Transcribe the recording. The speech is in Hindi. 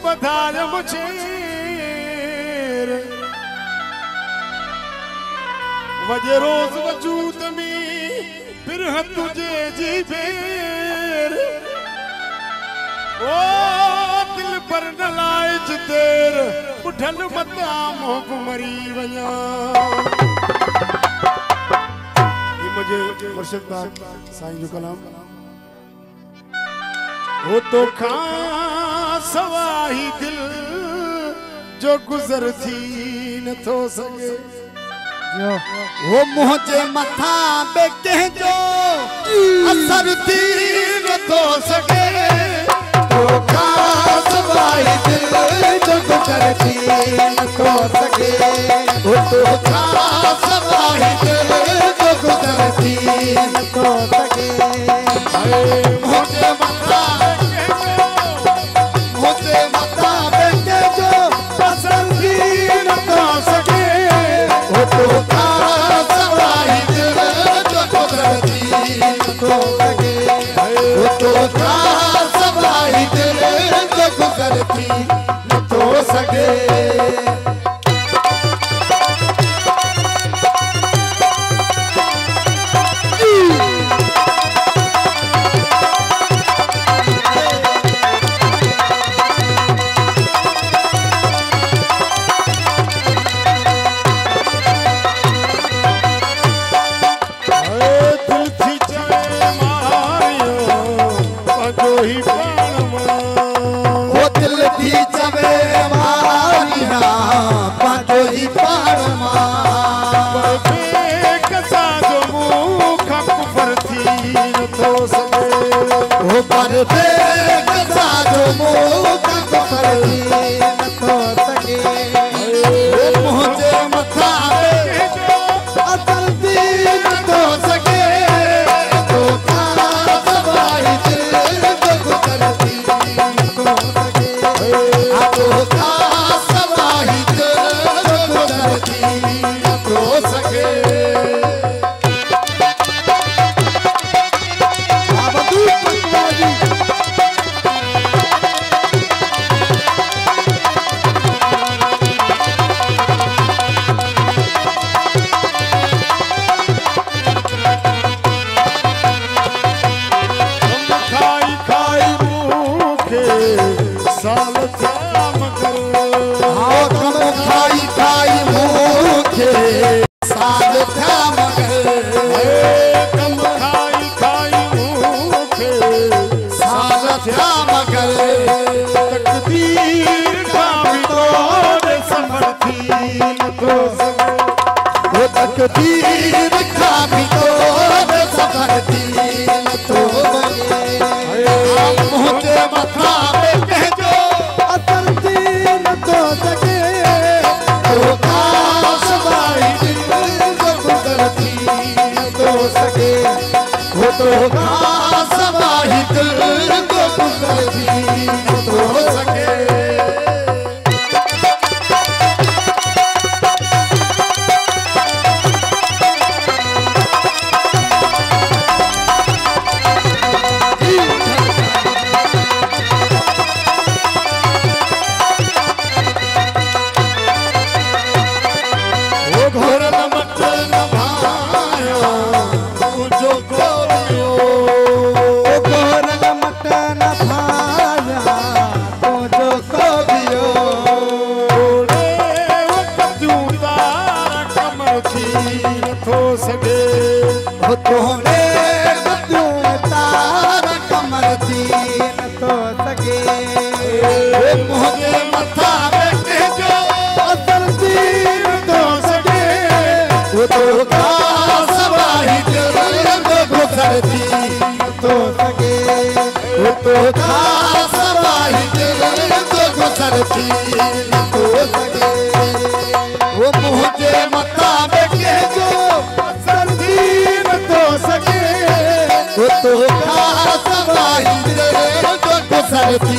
बधार मुझे वजे रोज वजूद में फिर तुझे जी फेर ओ दिल पर न लाइज देर उठन मता मोह मरी वया ये मुझे मुर्शिद पाक साईं जो कलाम वो तो खां सवाही दिल जो गुजर थी न थो सके वो मुझे मथा बे जो असर थी न थो सके तो खां सवाही दिल जो गुजर थी न थो सके वो तो खां सवाही दिल जो गुजर थी न थो सके मुझे मथा बेटे जो असर थी न थो सके वो तो खां सवाही दिल जो गुजर थी न थो सके वो तो खां सवाही दिल जो गुजर थी न थो सके तो